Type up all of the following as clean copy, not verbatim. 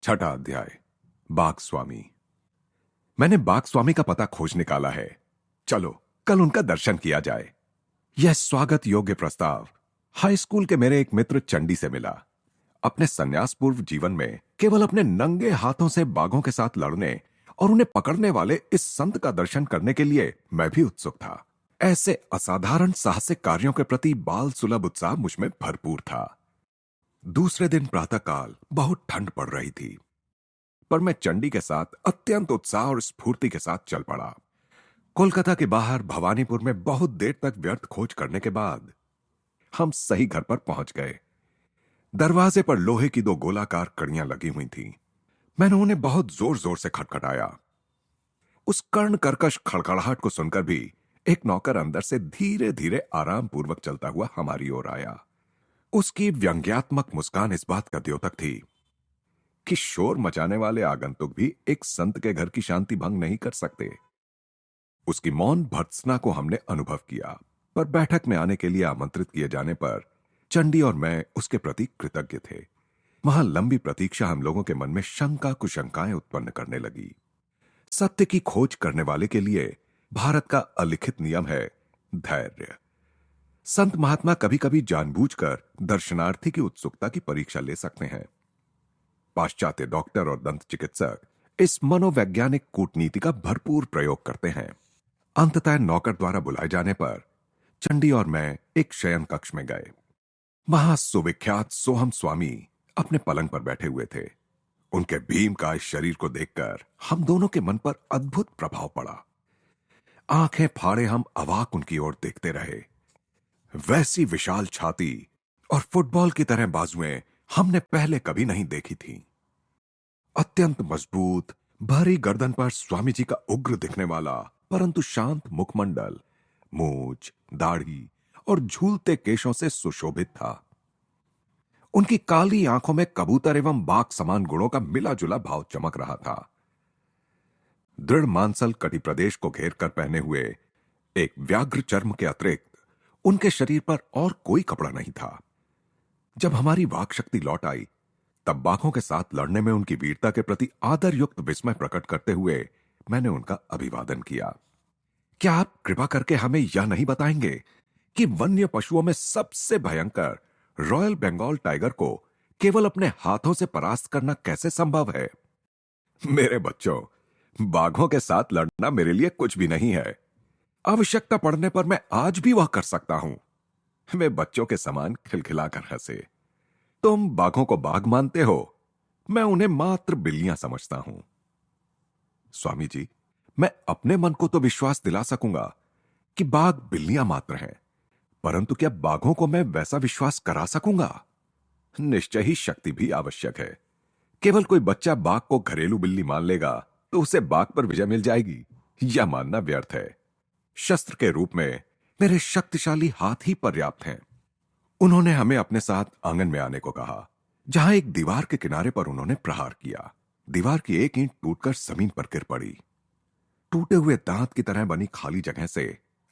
छठा अध्याय। बाघ स्वामी। मैंने बाघ स्वामी का पता खोज निकाला है। चलो कल उनका दर्शन किया जाए। यह स्वागत योग्य प्रस्ताव हाई स्कूल के मेरे एक मित्र चंडी से मिला। अपने संन्यास पूर्व जीवन में केवल अपने नंगे हाथों से बाघों के साथ लड़ने और उन्हें पकड़ने वाले इस संत का दर्शन करने के लिए मैं भी उत्सुक था। ऐसे असाधारण साहसिक कार्यों के प्रति बाल सुलभ उत्साह मुझ में भरपूर था। दूसरे दिन प्रातःकाल बहुत ठंड पड़ रही थी, पर मैं चंडी के साथ अत्यंत उत्साह और स्फूर्ति के साथ चल पड़ा। कोलकाता के बाहर भवानीपुर में बहुत देर तक व्यर्थ खोज करने के बाद हम सही घर पर पहुंच गए। दरवाजे पर लोहे की दो गोलाकार कड़ियां लगी हुई थीं। मैंने उन्हें बहुत जोर जोर से खटखटाया। उस कर्ण कर्कश खड़खड़ाहट को सुनकर भी एक नौकर अंदर से धीरे धीरे आराम पूर्वक चलता हुआ हमारी ओर आया। उसकी व्यंग्यात्मक मुस्कान इस बात का द्योतक थी कि शोर मचाने वाले आगंतुक भी एक संत के घर की शांति भंग नहीं कर सकते। उसकी मौन भर्त्सना को हमने अनुभव किया, पर बैठक में आने के लिए आमंत्रित किए जाने पर चंडी और मैं उसके प्रति कृतज्ञ थे। वहां लंबी प्रतीक्षा हम लोगों के मन में शंका कुशंकाएं उत्पन्न करने लगी। सत्य की खोज करने वाले के लिए भारत का अलिखित नियम है धैर्य। संत महात्मा कभी कभी जानबूझकर दर्शनार्थी की उत्सुकता की परीक्षा ले सकते हैं। पाश्चात्य डॉक्टर और दंत चिकित्सक इस मनोवैज्ञानिक कूटनीति का भरपूर प्रयोग करते हैं। अंततः नौकर द्वारा बुलाए जाने पर चंडी और मैं एक शयन कक्ष में गए। वहां सुविख्यात सोहम स्वामी अपने पलंग पर बैठे हुए थे। उनके भीमकाय शरीर को देखकर हम दोनों के मन पर अद्भुत प्रभाव पड़ा। आंखें फाड़े हम अवाक उनकी ओर देखते रहे। वैसी विशाल छाती और फुटबॉल की तरह बाजुएं हमने पहले कभी नहीं देखी थीं। अत्यंत मजबूत भारी गर्दन पर स्वामी जी का उग्र दिखने वाला परंतु शांत मुखमंडल मूंछ, दाढ़ी और झूलते केशों से सुशोभित था। उनकी काली आंखों में कबूतर एवं बाघ समान गुणों का मिला जुला भाव चमक रहा था। दृढ़ मांसल कटी प्रदेश को घेर कर पहने हुए एक व्याघ्र चर्म के अतिरिक्त उनके शरीर पर और कोई कपड़ा नहीं था। जब हमारी वाक शक्ति लौट आई, तब बाघों के साथ लड़ने में उनकी वीरता के प्रति आदर युक्त विस्मय प्रकट करते हुए मैंने उनका अभिवादन किया। क्या आप कृपा करके हमें यह नहीं बताएंगे कि वन्य पशुओं में सबसे भयंकर रॉयल बंगाल टाइगर को केवल अपने हाथों से परास्त करना कैसे संभव है? मेरे बच्चों, बाघों के साथ लड़ना मेरे लिए कुछ भी नहीं है। आवश्यकता पड़ने पर मैं आज भी वह कर सकता हूं। वे बच्चों के समान खिलखिलाकर हंसे। तुम बाघों को बाघ मानते हो, मैं उन्हें मात्र बिल्लियां समझता हूं। स्वामी जी, मैं अपने मन को तो विश्वास दिला सकूंगा कि बाघ बिल्लियां मात्र हैं, परंतु क्या बाघों को मैं वैसा विश्वास करा सकूंगा? निश्चय ही शक्ति भी आवश्यक है। केवल कोई बच्चा बाघ को घरेलू बिल्ली मान लेगा तो उसे बाघ पर विजय मिल जाएगी, यह मानना व्यर्थ है। शस्त्र के रूप में मेरे शक्तिशाली हाथ ही पर्याप्त हैं। उन्होंने हमें अपने साथ आंगन में आने को कहा, जहां एक दीवार के किनारे पर उन्होंने प्रहार किया। दीवार की एक ईंट टूटकर जमीन पर गिर पड़ी। टूटे हुए दांत की तरह बनी खाली जगह से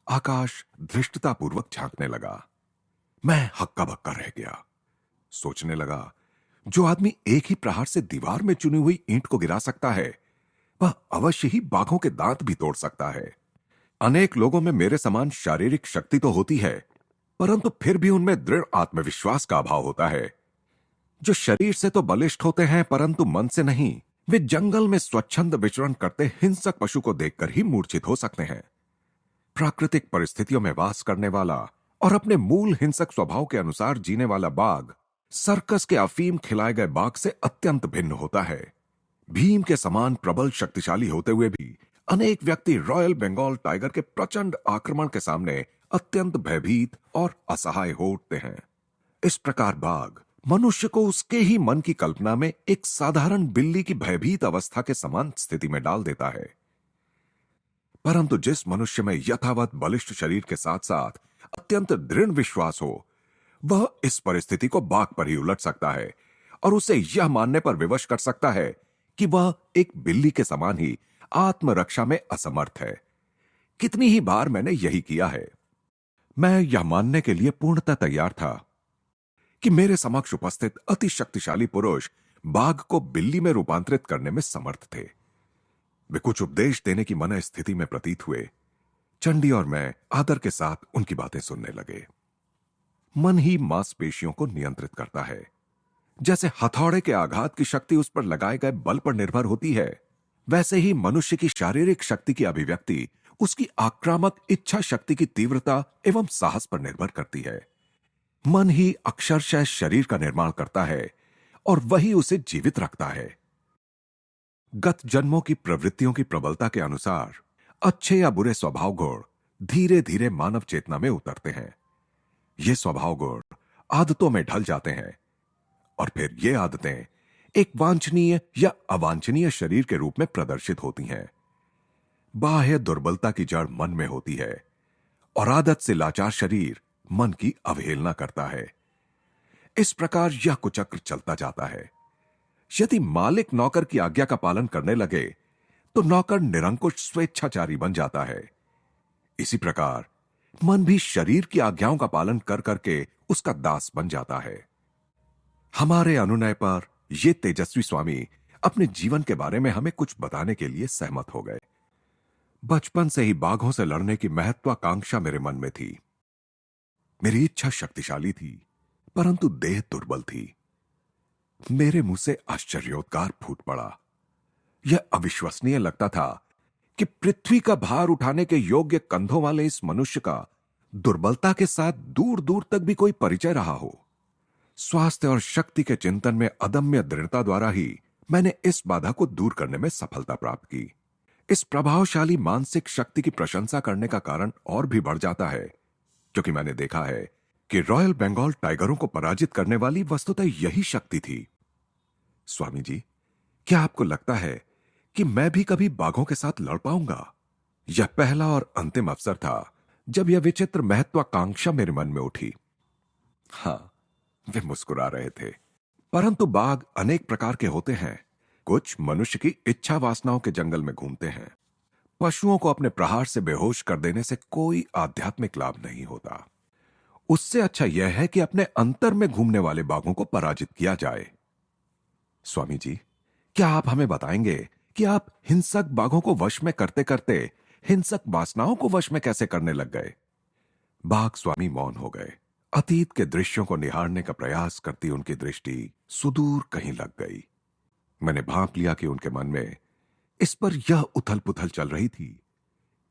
आकाश धृष्टतापूर्वक झांकने लगा। मैं हक्का बक्का रह गया। सोचने लगा, जो आदमी एक ही प्रहार से दीवार में चुनी हुई ईंट को गिरा सकता है, वह अवश्य ही बाघों के दांत भी तोड़ सकता है। अनेक लोगों में मेरे समान शारीरिक शक्ति तो होती है, परंतु फिर भी उनमें दृढ़ आत्मविश्वास का अभाव होता है। जो शरीर से तो बलिष्ठ होते हैं परंतु मन से नहीं, वे जंगल में स्वच्छंद विचरण करते हिंसक पशु को देखकर ही मूर्छित हो सकते हैं। प्राकृतिक परिस्थितियों में वास करने वाला और अपने मूल हिंसक स्वभाव के अनुसार जीने वाला बाघ सर्कस के अफीम खिलाए गए बाघ से अत्यंत भिन्न होता है। भीम के समान प्रबल शक्तिशाली होते हुए भी अनेक व्यक्ति रॉयल बंगाल टाइगर के प्रचंड आक्रमण के सामने अत्यंत भयभीत और असहाय हो उठते हैं। इस प्रकार बाघ मनुष्य को उसके ही मन की कल्पना में एक साधारण बिल्ली की भयभीत अवस्था के समान स्थिति में डाल देता है। परंतु जिस मनुष्य में यथावत बलिष्ठ शरीर के साथ साथ अत्यंत दृढ़ विश्वास हो, वह इस परिस्थिति को बाघ पर ही उलट सकता है और उसे यह मानने पर विवश कर सकता है कि वह एक बिल्ली के समान ही आत्मरक्षा में असमर्थ है। कितनी ही बार मैंने यही किया है। मैं यह मानने के लिए पूर्णतः तैयार था कि मेरे समक्ष उपस्थित अति शक्तिशाली पुरुष बाघ को बिल्ली में रूपांतरित करने में समर्थ थे। वे कुछ उपदेश देने की मन स्थिति में प्रतीत हुए। चंडी और मैं आदर के साथ उनकी बातें सुनने लगे। मन ही मांसपेशियों को नियंत्रित करता है। जैसे हथौड़े के आघात की शक्ति उस पर लगाए गए बल पर निर्भर होती है, वैसे ही मनुष्य की शारीरिक शक्ति की अभिव्यक्ति उसकी आक्रामक इच्छा शक्ति की तीव्रता एवं साहस पर निर्भर करती है। मन ही अक्षरशः शरीर का निर्माण करता है और वही उसे जीवित रखता है। गत जन्मों की प्रवृत्तियों की प्रबलता के अनुसार अच्छे या बुरे स्वभाव गुण धीरे धीरे मानव चेतना में उतरते हैं। ये स्वभाव गुण आदतों में ढल जाते हैं और फिर ये आदतें एक वांछनीय या अवांछनीय शरीर के रूप में प्रदर्शित होती हैं। बाह्य दुर्बलता की जड़ मन में होती है और आदत से लाचार शरीर मन की अवहेलना करता है। इस प्रकार यह कुचक्र चलता जाता है। यदि मालिक नौकर की आज्ञा का पालन करने लगे तो नौकर निरंकुश स्वेच्छाचारी बन जाता है। इसी प्रकार मन भी शरीर की आज्ञाओं का पालन कर करके उसका दास बन जाता है। हमारे अनुनय पर ये तेजस्वी स्वामी अपने जीवन के बारे में हमें कुछ बताने के लिए सहमत हो गए। बचपन से ही बाघों से लड़ने की महत्वाकांक्षा मेरे मन में थी। मेरी इच्छा शक्तिशाली थी, परंतु देह दुर्बल थी। मेरे मुंह से आश्चर्योद्गार फूट पड़ा। यह अविश्वसनीय लगता था कि पृथ्वी का भार उठाने के योग्य कंधों वाले इस मनुष्य का दुर्बलता के साथ दूर दूर तक भी कोई परिचय रहा हो। स्वास्थ्य और शक्ति के चिंतन में अदम्य दृढ़ता द्वारा ही मैंने इस बाधा को दूर करने में सफलता प्राप्त की। इस प्रभावशाली मानसिक शक्ति की प्रशंसा करने का कारण और भी बढ़ जाता है क्योंकि मैंने देखा है कि रॉयल बंगाल टाइगरों को पराजित करने वाली वस्तुतः यही शक्ति थी। स्वामी जी, क्या आपको लगता है कि मैं भी कभी बाघों के साथ लड़ पाऊंगा? यह पहला और अंतिम अवसर था जब यह विचित्र महत्वाकांक्षा मेरे मन में उठी। हां, वे मुस्कुरा रहे थे। परंतु बाघ अनेक प्रकार के होते हैं। कुछ मनुष्य की इच्छा वासनाओं के जंगल में घूमते हैं। पशुओं को अपने प्रहार से बेहोश कर देने से कोई आध्यात्मिक लाभ नहीं होता। उससे अच्छा यह है कि अपने अंतर में घूमने वाले बाघों को पराजित किया जाए। स्वामी जी, क्या आप हमें बताएंगे कि आप हिंसक बाघों को वश में करते करते हिंसक वासनाओं को वश में कैसे करने लग गए? बाघ स्वामी मौन हो गए। अतीत के दृश्यों को निहारने का प्रयास करती उनकी दृष्टि सुदूर कहीं लग गई। मैंने भांप लिया कि उनके मन में इस पर यह उथल पुथल चल रही थी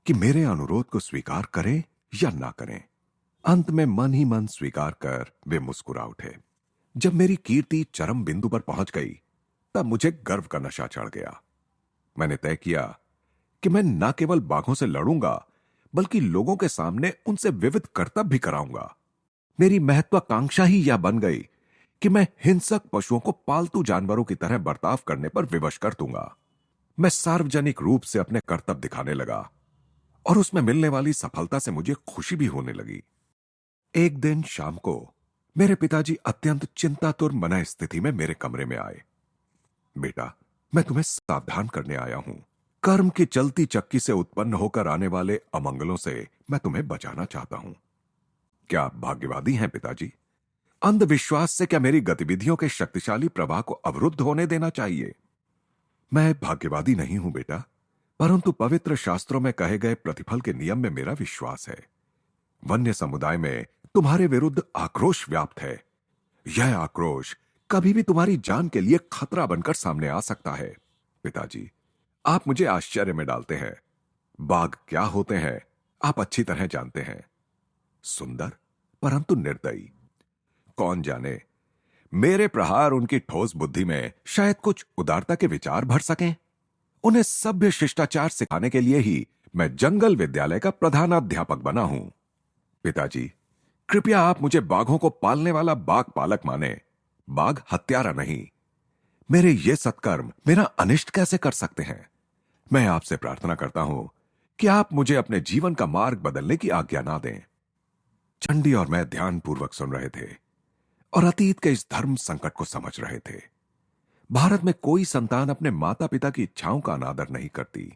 कि मेरे अनुरोध को स्वीकार करें या ना करें। अंत में मन ही मन स्वीकार कर वे मुस्कुरा उठे। जब मेरी कीर्ति चरम बिंदु पर पहुंच गई तब मुझे गर्व का नशा चढ़ गया। मैंने तय किया कि मैं न केवल बाघों से लड़ूंगा बल्कि लोगों के सामने उनसे विविध करतब भी कराऊंगा। मेरी महत्वाकांक्षा ही यह बन गई कि मैं हिंसक पशुओं को पालतू जानवरों की तरह बर्ताव करने पर विवश कर दूंगा। मैं सार्वजनिक रूप से अपने कर्तव्य दिखाने लगा और उसमें मिलने वाली सफलता से मुझे खुशी भी होने लगी। एक दिन शाम को मेरे पिताजी अत्यंत चिंतातुर मन स्थिति में मेरे कमरे में आए। बेटा, मैं तुम्हें सावधान करने आया हूं। कर्म की चलती चक्की से उत्पन्न होकर आने वाले अमंगलों से मैं तुम्हें बचाना चाहता हूं। क्या आप भाग्यवादी हैं पिताजी? अंधविश्वास से क्या मेरी गतिविधियों के शक्तिशाली प्रवाह को अवरुद्ध होने देना चाहिए? मैं भाग्यवादी नहीं हूं बेटा, परंतु पवित्र शास्त्रों में कहे गए प्रतिफल के नियम में मेरा विश्वास है। वन्य समुदाय में तुम्हारे विरुद्ध आक्रोश व्याप्त है। यह आक्रोश कभी भी तुम्हारी जान के लिए खतरा बनकर सामने आ सकता है। पिताजी, आप मुझे आश्चर्य में डालते हैं। बाघ क्या होते हैं आप अच्छी तरह जानते हैं। सुंदर परंतु निर्दयी। कौन जाने मेरे प्रहार उनकी ठोस बुद्धि में शायद कुछ उदारता के विचार भर सकें। उन्हें सभ्य शिष्टाचार सिखाने के लिए ही मैं जंगल विद्यालय का प्रधानाध्यापक बना हूं। पिताजी, कृपया आप मुझे बाघों को पालने वाला बाघ पालक माने, बाघ हत्यारा नहीं। मेरे ये सत्कर्म मेरा अनिष्ट कैसे कर सकते हैं? मैं आपसे प्रार्थना करता हूं कि आप मुझे अपने जीवन का मार्ग बदलने की आज्ञा ना दें। चंडी और मैं ध्यानपूर्वक सुन रहे थे और अतीत के इस धर्म संकट को समझ रहे थे। भारत में कोई संतान अपने माता पिता की इच्छाओं का अनादर नहीं करती।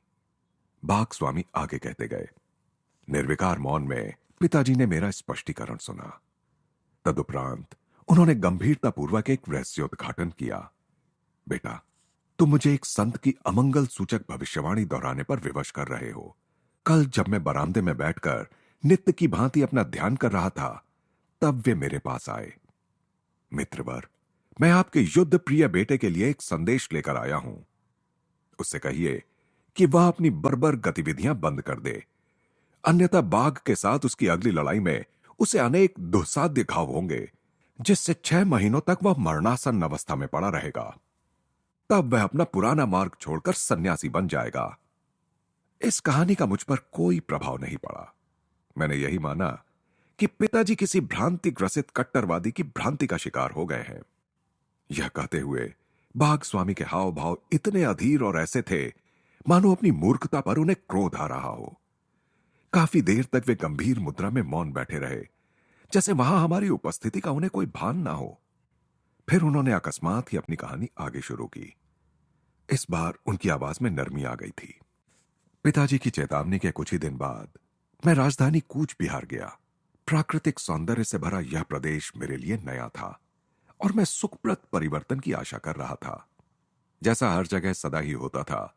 बाघ स्वामी आगे कहते गए। निर्विकार मौन में पिताजी ने मेरा स्पष्टीकरण सुना। तदुपरांत उन्होंने गंभीरतापूर्वक एक रहस्योद्घाटन किया। बेटा, तुम मुझे एक संत की अमंगल सूचक भविष्यवाणी दोहराने पर विवश कर रहे हो। कल जब मैं बरामदे में बैठकर नित्य की भांति अपना ध्यान कर रहा था, तब वे मेरे पास आए। मित्रवर, मैं आपके युद्ध प्रिय बेटे के लिए एक संदेश लेकर आया हूं। उससे कहिए कि वह अपनी बर्बर गतिविधियां बंद कर दे, अन्यथा बाघ के साथ उसकी अगली लड़ाई में उसे अनेक दुस्साध्य घाव होंगे, जिससे 6 महीनों तक वह मरणासन अवस्था में पड़ा रहेगा। तब वह अपना पुराना मार्ग छोड़कर सन्यासी बन जाएगा। इस कहानी का मुझ पर कोई प्रभाव नहीं पड़ा। मैंने यही माना कि पिताजी किसी भ्रांति ग्रसित कट्टरवादी की भ्रांति का शिकार हो गए हैं। यह कहते हुए बाघ स्वामी के हाव भाव इतने अधीर और ऐसे थे मानो अपनी मूर्खता पर उन्हें क्रोध आ रहा हो। काफी देर तक वे गंभीर मुद्रा में मौन बैठे रहे, जैसे वहां हमारी उपस्थिति का उन्हें कोई भान ना हो। फिर उन्होंने अकस्मात ही अपनी कहानी आगे शुरू की। इस बार उनकी आवाज में नरमी आ गई थी। पिताजी की चेतावनी के कुछ ही दिन बाद मैं राजधानी कूच बिहार गया। प्राकृतिक सौंदर्य से भरा यह प्रदेश मेरे लिए नया था और मैं सुखप्रद परिवर्तन की आशा कर रहा था। जैसा हर जगह सदा ही होता था,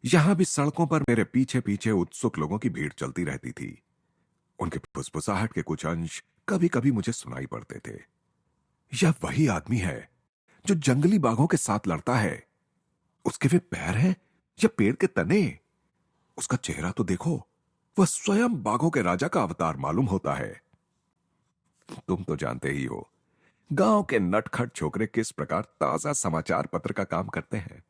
यहां भी सड़कों पर मेरे पीछे पीछे उत्सुक लोगों की भीड़ चलती रहती थी। उनके फुसफुसाहट के कुछ अंश कभी कभी मुझे सुनाई पड़ते थे। यह वही आदमी है जो जंगली बाघों के साथ लड़ता है। उसके वे पैर हैं या पेड़ के तने? उसका चेहरा तो देखो, वह स्वयं बाघों के राजा का अवतार मालूम होता है। तुम तो जानते ही हो, गांव के नटखट छोकरे किस प्रकार ताजा समाचार पत्र का काम करते हैं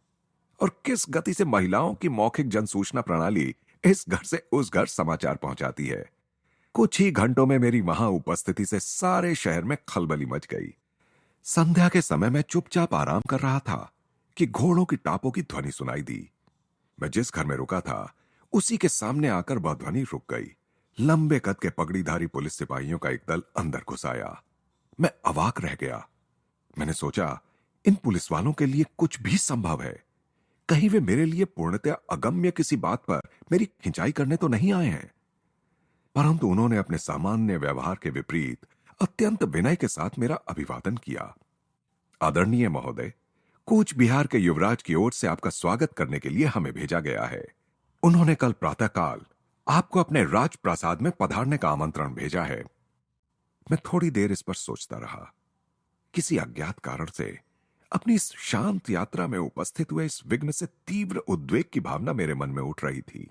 और किस गति से महिलाओं की मौखिक जनसूचना प्रणाली इस घर से उस घर समाचार पहुंचाती है। कुछ ही घंटों में मेरी वहां उपस्थिति से सारे शहर में खलबली मच गई। संध्या के समय मैं चुपचाप आराम कर रहा था कि घोड़ों की टापों की ध्वनि सुनाई दी। मैं जिस घर में रुका था उसी के सामने आकर वह ध्वनि रुक गई। लंबे कद के पगड़ीधारी पुलिस सिपाहियों का एक दल अंदर घुस आया। मैं अवाक रह गया। मैंने सोचा, इन पुलिस वालों के लिए कुछ भी संभव है। कहीं वे मेरे लिए पूर्णतया अगम्य किसी बात पर मेरी खिंचाई करने तो नहीं आए हैं। परंतु उन्होंने अपने सामान्य व्यवहार के विपरीत अत्यंत विनय के साथ मेरा अभिवादन किया। आदरणीय महोदय, कूच बिहार के युवराज की ओर से आपका स्वागत करने के लिए हमें भेजा गया है। उन्होंने कल प्रातःकाल आपको अपने राजप्रासाद में पधारने का आमंत्रण भेजा है। मैं थोड़ी देर इस पर सोचता रहा। किसी अज्ञात कारण से अपनी इस शांत यात्रा में उपस्थित हुए इस विघ्न से तीव्र उद्वेग की भावना मेरे मन में उठ रही थी।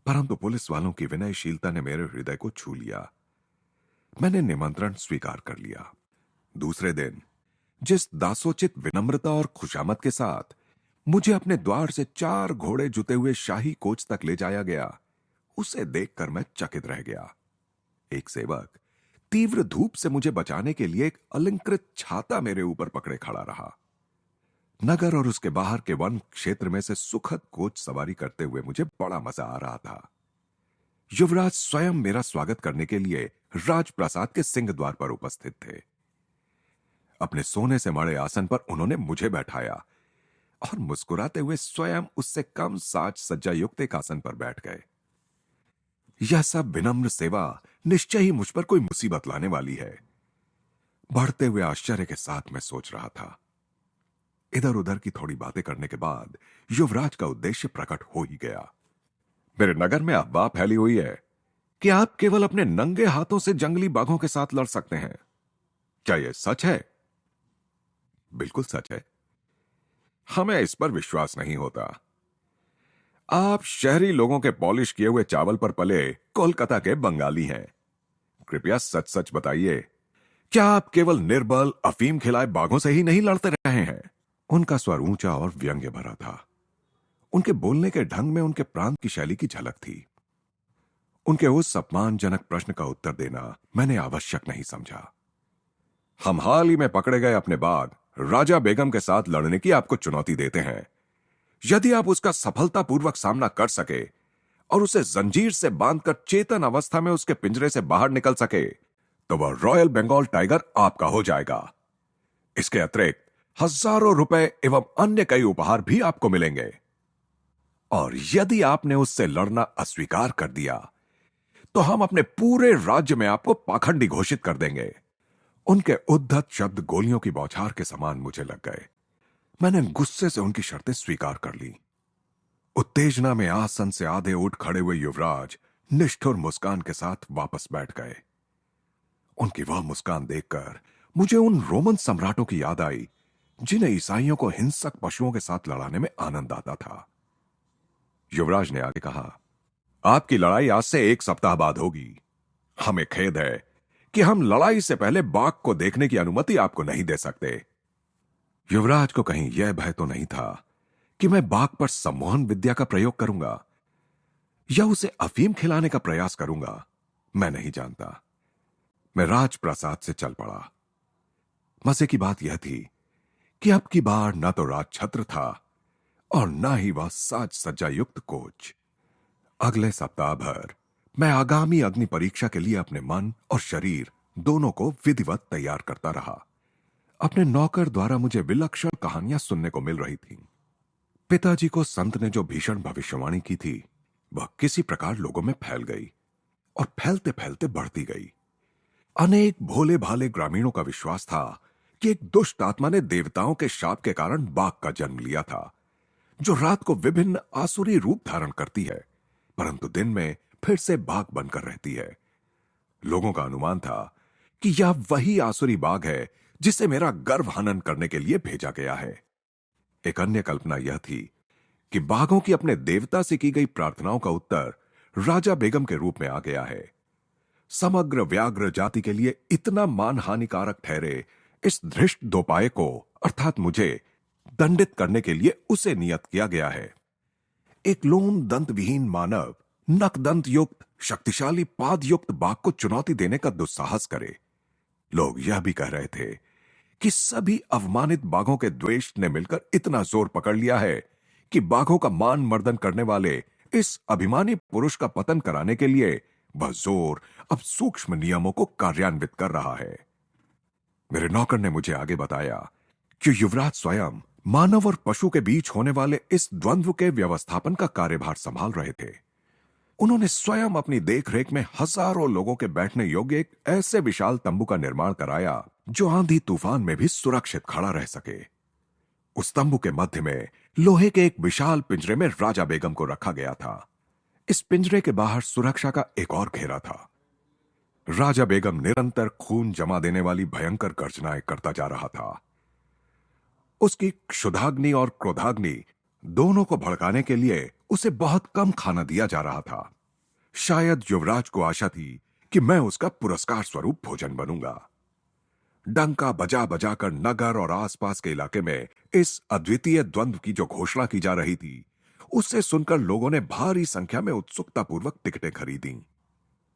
परंतु पुलिस वालों की विनयशीलता ने मेरे हृदय को छू लिया। मैंने निमंत्रण स्वीकार कर लिया। दूसरे दिन जिस दासोचित विनम्रता और खुशामद के साथ मुझे अपने द्वार से 4 घोड़े जुते हुए शाही कोच तक ले जाया गया, उसे देखकर मैं चकित रह गया। एक सेवक तीव्र धूप से मुझे बचाने के लिए एक अलंकृत छाता मेरे ऊपर पकड़े खड़ा रहा। नगर और उसके बाहर के वन क्षेत्र में से सुखद कोच सवारी करते हुए मुझे बड़ा मजा आ रहा था। युवराज स्वयं मेरा स्वागत करने के लिए राजप्रासाद के सिंह द्वार पर उपस्थित थे। अपने सोने से मढ़े आसन पर उन्होंने मुझे बैठाया और मुस्कुराते हुए स्वयं उससे कम साज सज्जा युक्त एक आसन पर बैठ गए। यह सब विनम्र सेवा निश्चय ही मुझ पर कोई मुसीबत लाने वाली है। बढ़ते हुए आश्चर्य के साथ मैं सोच रहा था। इधर उधर की थोड़ी बातें करने के बाद युवराज का उद्देश्य प्रकट हो ही गया। मेरे नगर में अफवाह फैली हुई है कि आप केवल अपने नंगे हाथों से जंगली बाघों के साथ लड़ सकते हैं। क्या यह सच है? बिल्कुल सच है। हमें इस पर विश्वास नहीं होता। आप शहरी लोगों के पॉलिश किए हुए चावल पर पले कोलकाता के बंगाली हैं। कृपया सच सच बताइए, क्या आप केवल निर्बल अफीम खिलाए बाघों से ही नहीं लड़ते रहे हैं? उनका स्वर ऊंचा और व्यंग्य भरा था। उनके बोलने के ढंग में उनके प्रांत की शैली की झलक थी। उनके उस अपमानजनक प्रश्न का उत्तर देना मैंने आवश्यक नहीं समझा। हम हाल ही में पकड़े गए अपने बाघ राजा बेगम के साथ लड़ने की आपको चुनौती देते हैं। यदि आप उसका सफलतापूर्वक सामना कर सके और उसे जंजीर से बांधकर चेतन अवस्था में उसके पिंजरे से बाहर निकल सके, तो वह रॉयल बंगाल टाइगर आपका हो जाएगा। इसके अतिरिक्त हजारों रुपए एवं अन्य कई उपहार भी आपको मिलेंगे। और यदि आपने उससे लड़ना अस्वीकार कर दिया, तो हम अपने पूरे राज्य में आपको पाखंडी घोषित कर देंगे। उनके उद्धत शब्द गोलियों की बौछार के समान मुझे लग गए। मैंने गुस्से से उनकी शर्तें स्वीकार कर ली। उत्तेजना में आसन से आधे उठ खड़े हुए युवराज निष्ठुर मुस्कान के साथ वापस बैठ गए। उनकी वह मुस्कान देखकर मुझे उन रोमन सम्राटों की याद आई जिन्हें ईसाइयों को हिंसक पशुओं के साथ लड़ाने में आनंद आता था। युवराज ने आगे कहा, आपकी लड़ाई आज से 1 सप्ताह बाद होगी। हमें खेद है कि हम लड़ाई से पहले बाघ को देखने की अनुमति आपको नहीं दे सकते। युवराज को कहीं यह भय तो नहीं था कि मैं बाघ पर सम्मोहन विद्या का प्रयोग करूंगा या उसे अफीम खिलाने का प्रयास करूंगा। मैं नहीं जानता। मैं राजप्रासाद से चल पड़ा। मजे की बात यह थी कि अब की बार न तो राजछत्र था और न ही वह साज सज्जा युक्त कोच। अगले सप्ताह भर मैं आगामी अग्नि परीक्षा के लिए अपने मन और शरीर दोनों को विधिवत तैयार करता रहा। अपने नौकर द्वारा मुझे विलक्षण कहानियां सुनने को मिल रही थीं। पिताजी को संत ने जो भीषण भविष्यवाणी की थी वह किसी प्रकार लोगों में फैल गई और फैलते फैलते बढ़ती गई। अनेक भोले भाले ग्रामीणों का विश्वास था कि एक दुष्ट आत्मा ने देवताओं के शाप के कारण बाघ का जन्म लिया था, जो रात को विभिन्न आसुरी रूप धारण करती है परंतु दिन में फिर से बाघ बनकर रहती है। लोगों का अनुमान था कि यह वही आसुरी बाघ है जिसे मेरा गर्भ हनन करने के लिए भेजा गया है। एक अन्य कल्पना यह थी कि बाघों की अपने देवता से की गई प्रार्थनाओं का उत्तर राजा बेगम के रूप में आ गया है। समग्र व्याघ्र जाति के लिए इतना मान हानिकारक ठहरे इस धृष्ट दोपाय को अर्थात मुझे दंडित करने के लिए उसे नियत किया गया है। एक लोम दंत विहीन मानव नक दंत युक्त शक्तिशाली पाद युक्त बाघ को चुनौती देने का दुस्साहस करे। लोग यह भी कह रहे थे कि सभी अवमानित बाघों के द्वेष ने मिलकर इतना जोर पकड़ लिया है कि बाघों का मान मर्दन करने वाले इस अभिमानी पुरुष का पतन कराने के लिए वह जोर अब सूक्ष्म नियमों को कार्यान्वित कर रहा है। मेरे नौकर ने मुझे आगे बताया कि युवराज स्वयं मानव और पशु के बीच होने वाले इस द्वंद्व के व्यवस्थापन का कार्यभार संभाल रहे थे। उन्होंने स्वयं अपनी देखरेख में हजारों लोगों के बैठने योग्य एक ऐसे विशाल तंबू का निर्माण कराया जो आंधी तूफान में भी सुरक्षित खड़ा रह सके। उस तंबू के मध्य में लोहे के एक विशाल पिंजरे में राजा बेगम को रखा गया था। इस पिंजरे के बाहर सुरक्षा का एक और घेरा था। राजा बेगम निरंतर खून जमा देने वाली भयंकर गर्जनाएं करता जा रहा था। उसकी क्षुधाग्नि और क्रोधाग्नि दोनों को भड़काने के लिए उसे बहुत कम खाना दिया जा रहा था। शायद युवराज को आशा थी कि मैं उसका पुरस्कार स्वरूप भोजन बनूंगा। डंका बजा बजाकर नगर और आसपास के इलाके में इस अद्वितीय द्वंद्व की जो घोषणा की जा रही थी उससे सुनकर लोगों ने भारी संख्या में उत्सुकतापूर्वक टिकटें खरीदी।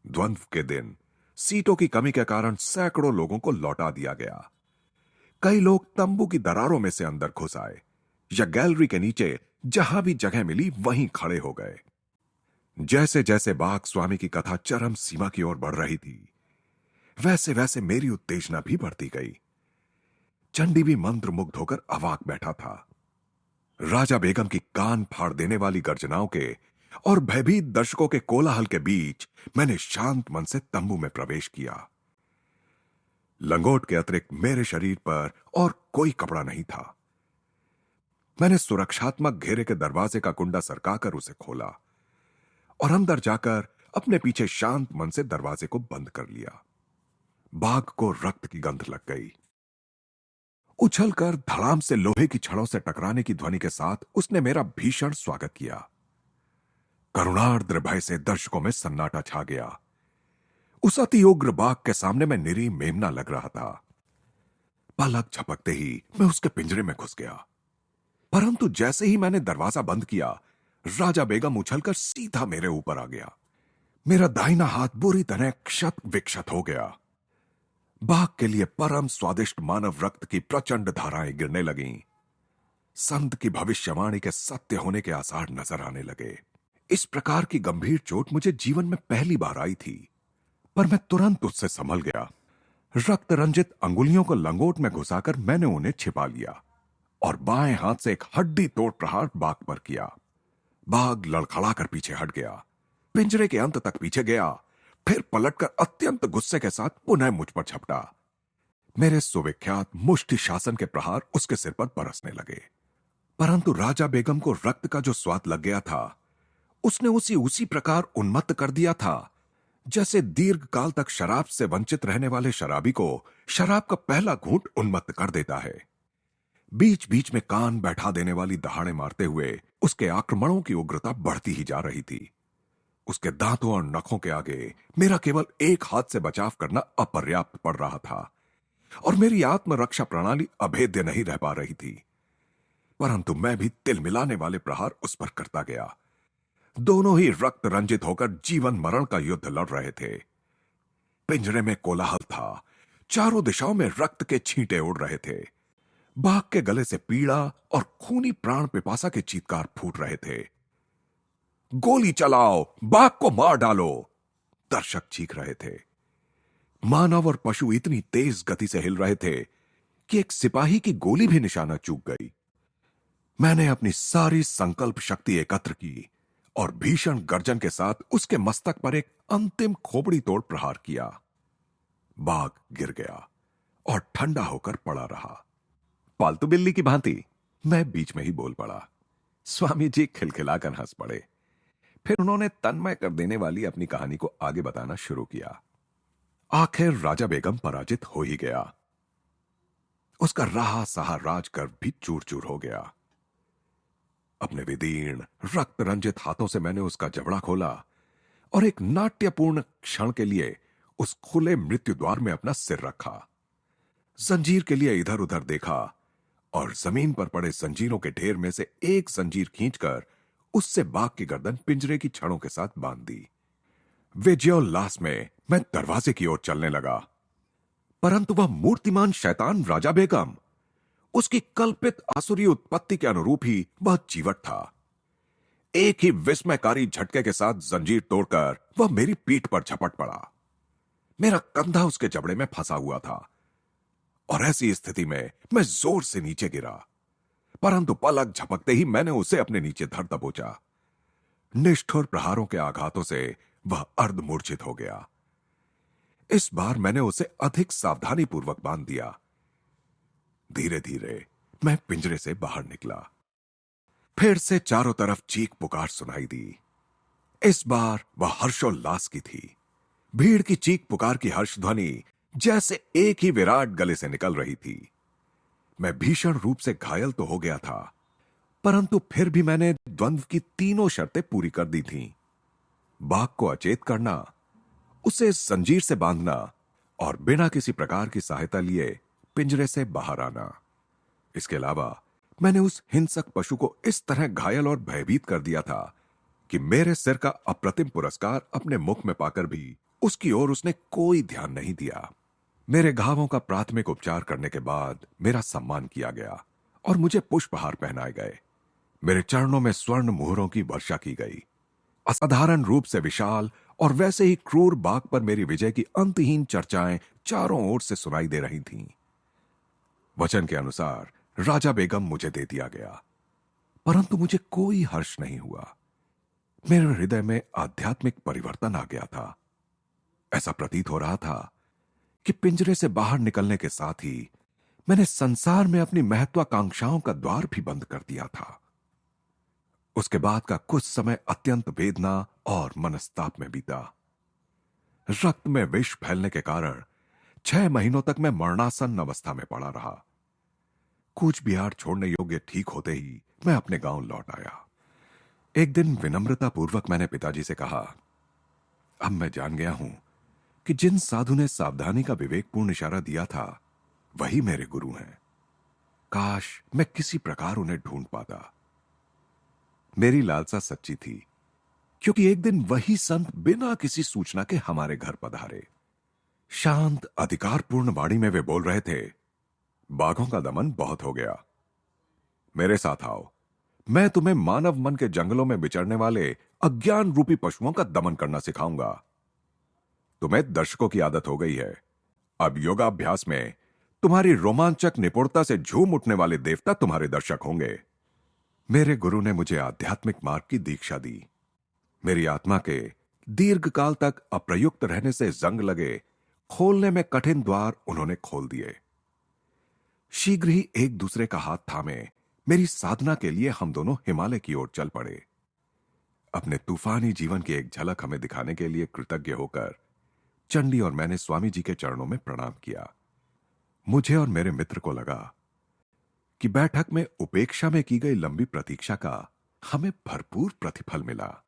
द्वंद्व के दिन सीटों की कमी के कारण सैकड़ों लोगों को लौटा दिया गया। कई लोग तंबू की दरारों में से अंदर घुस आए या गैलरी के नीचे जहां भी जगह मिली वहीं खड़े हो गए। जैसे जैसे बाघ स्वामी की कथा चरम सीमा की ओर बढ़ रही थी वैसे वैसे मेरी उत्तेजना भी बढ़ती गई। चंडी भी मंत्रमुग्ध होकर अवाक बैठा था। राजा बेगम की कान फाड़ देने वाली गर्जनाओं के और भयभीत दर्शकों के कोलाहल के बीच मैंने शांत मन से तंबू में प्रवेश किया। लंगोट के अतिरिक्त मेरे शरीर पर और कोई कपड़ा नहीं था। मैंने सुरक्षात्मक घेरे के दरवाजे का कुंडा सरकाकर उसे खोला और अंदर जाकर अपने पीछे शांत मन से दरवाजे को बंद कर लिया। बाघ को रक्त की गंध लग गई। उछलकर धड़ाम से लोहे की छड़ों से टकराने की ध्वनि के साथ उसने मेरा भीषण स्वागत किया। करुणार्द्र भय से दर्शकों में सन्नाटा छा गया। उस अति उग्र बाघ के सामने मैं निरी मेमना लग रहा था। पलक झपकते ही मैं उसके पिंजरे में घुस गया, परंतु जैसे ही मैंने दरवाजा बंद किया राजा बेगम उछलकर सीधा मेरे ऊपर आ गया। मेरा दाहिना हाथ बुरी तरह क्षत विक्षत हो गया। बाघ के लिए परम स्वादिष्ट मानव रक्त की प्रचंड धाराएं गिरने लगीं। संत की भविष्यवाणी के सत्य होने के आसार नजर आने लगे। इस प्रकार की गंभीर चोट मुझे जीवन में पहली बार आई थी, पर मैं तुरंत उससे संभल गया। रक्त रंजित अंगुलियों को लंगोट में घुसाकर मैंने उन्हें छिपा लिया और बाएं हाथ से एक हड्डी तोड़ प्रहार बाघ पर किया। बाघ लड़खड़ाकर पीछे हट गया, पिंजरे के अंत तक पीछे गया, फिर पलटकर अत्यंत गुस्से के साथ पुनः मुझ पर झपटा। मेरे सुविख्यात मुष्टि शासन के प्रहार उसके सिर पर बरसने लगे। परंतु राजा बेगम को रक्त का जो स्वाद लग गया था, उसने उसी प्रकार उन्मत्त कर दिया था जैसे दीर्घ काल तक शराब से वंचित रहने वाले शराबी को शराब का पहला घूंट उन्मत्त कर देता है। बीच बीच में कान बैठा देने वाली दहाड़े मारते हुए उसके आक्रमणों की उग्रता बढ़ती ही जा रही थी। उसके दांतों और नखों के आगे मेरा केवल एक हाथ से बचाव करना अपर्याप्त पड़ रहा था और मेरी आत्मरक्षा प्रणाली अभेद्य नहीं रह पा रही थी। परंतु मैं भी तिल मिलाने वाले प्रहार उस पर करता गया। दोनों ही रक्त रंजित होकर जीवन मरण का युद्ध लड़ रहे थे। पिंजरे में कोलाहल था, चारों दिशाओं में रक्त के छींटे उड़ रहे थे। बाघ के गले से पीड़ा और खूनी प्राण पिपासा के चीत्कार फूट रहे थे। गोली चलाओ, बाघ को मार डालो, दर्शक चीख रहे थे। मानव और पशु इतनी तेज गति से हिल रहे थे कि एक सिपाही की गोली भी निशाना चूक गई। मैंने अपनी सारी संकल्प शक्ति एकत्र की और भीषण गर्जन के साथ उसके मस्तक पर एक अंतिम खोपड़ी तोड़ प्रहार किया। बाघ गिर गया और ठंडा होकर पड़ा रहा। पालतू बिल्ली की भांति मैं बीच में ही बोल पड़ा। स्वामी जी खिलखिलाकर हंस पड़े। फिर उन्होंने तन्मय कर देने वाली अपनी कहानी को आगे बताना शुरू किया। आखिर राजा बेगम पराजित हो ही गया। उसका रहा सहा राजगर्व भी चूर चूर हो गया। अपने विदीर्ण रक्त रंजित हाथों से मैंने उसका जबड़ा खोला और एक नाट्यपूर्ण क्षण के लिए उस खुले मृत्यु द्वार में अपना सिर रखा। जंजीर के लिए इधर उधर देखा और जमीन पर पड़े जंजीरों के ढेर में से एक जंजीर खींचकर उससे बाघ की गर्दन पिंजरे की छड़ों के साथ बांध दी। विजयोल्लास में मैं दरवाजे की ओर चलने लगा, परंतु वह मूर्तिमान शैतान राजा बेगम, उसकी कल्पित आसुरी उत्पत्ति के अनुरूप ही वह जीवट था। एक ही विस्मयकारी झटके के साथ जंजीर तोड़कर वह मेरी पीठ पर झपट पड़ा। मेरा कंधा उसके जबड़े में फंसा हुआ था और ऐसी स्थिति में मैं जोर से नीचे गिरा, परंतु पलक झपकते ही मैंने उसे अपने नीचे धर दबोचा। निष्ठुर प्रहारों के आघातों से वह अर्धमूर्छित हो गया। इस बार मैंने उसे अधिक सावधानी पूर्वक बांध दिया। धीरे धीरे मैं पिंजरे से बाहर निकला। फिर से चारों तरफ चीख पुकार सुनाई दी। इस बार वह हर्षोल्लास की थी। भीड़ की चीख पुकार की हर्ष ध्वनि जैसे एक ही विराट गले से निकल रही थी। मैं भीषण रूप से घायल तो हो गया था, परंतु फिर भी मैंने द्वंद्व की तीनों शर्तें पूरी कर दी थीं। बाघ को अचेत करना, उसे जंजीर से बांधना और बिना किसी प्रकार की सहायता लिए पिंजरे से बाहर आना। इसके अलावा मैंने उस हिंसक पशु को इस तरह घायल और भयभीत कर दिया था कि मेरे सिर का अप्रतिम पुरस्कार अपने मुख में पाकर भी उसकी ओर उसने कोई ध्यान नहीं दिया। मेरे घावों का प्राथमिक उपचार करने के बाद मेरा सम्मान किया गया और मुझे पुष्पहार पहनाए गए। मेरे चरणों में स्वर्ण मुहरों की वर्षा की गई। असाधारण रूप से विशाल और वैसे ही क्रूर बाघ पर मेरी विजय की अंतहीन चर्चाएं चारों ओर से सुनाई दे रही थीं। वचन के अनुसार राजा बेगम मुझे दे दिया गया, परंतु मुझे कोई हर्ष नहीं हुआ। मेरे हृदय में आध्यात्मिक परिवर्तन आ गया था। ऐसा प्रतीत हो रहा था कि पिंजरे से बाहर निकलने के साथ ही मैंने संसार में अपनी महत्वाकांक्षाओं का द्वार भी बंद कर दिया था। उसके बाद का कुछ समय अत्यंत वेदना और मनस्ताप में बीता। रक्त में विष फैलने के कारण 6 महीनों तक मैं मरणासन अवस्था में पड़ा रहा। कूच बिहार छोड़ने योग्य ठीक होते ही मैं अपने गांव लौट आया। एक दिन विनम्रता पूर्वक मैंने पिताजी से कहा, अब मैं जान गया हूं कि जिन साधु ने सावधानी का विवेकपूर्ण इशारा दिया था वही मेरे गुरु हैं। काश मैं किसी प्रकार उन्हें ढूंढ पाता। मेरी लालसा सच्ची थी, क्योंकि एक दिन वही संत बिना किसी सूचना के हमारे घर पधारे। शांत अधिकारपूर्ण वाणी में वे बोल रहे थे, बाघों का दमन बहुत हो गया, मेरे साथ आओ, मैं तुम्हें मानव मन के जंगलों में विचरने वाले अज्ञान रूपी पशुओं का दमन करना सिखाऊंगा। तुम्हें दर्शकों की आदत हो गई है, अब योगाभ्यास में तुम्हारी रोमांचक निपुणता से झूम उठने वाले देवता तुम्हारे दर्शक होंगे। मेरे गुरु ने मुझे आध्यात्मिक मार्ग की दीक्षा दी। मेरी आत्मा के दीर्घकाल तक अप्रयुक्त रहने से जंग लगे खोलने में कठिन द्वार उन्होंने खोल दिए। शीघ्र ही एक दूसरे का हाथ थामे मेरी साधना के लिए हम दोनों हिमालय की ओर चल पड़े। अपने तूफानी जीवन की एक झलक हमें दिखाने के लिए कृतज्ञ होकर चंडी और मैंने स्वामी जी के चरणों में प्रणाम किया। मुझे और मेरे मित्र को लगा कि बैठक में उपेक्षा में की गई लंबी प्रतीक्षा का हमें भरपूर प्रतिफल मिला।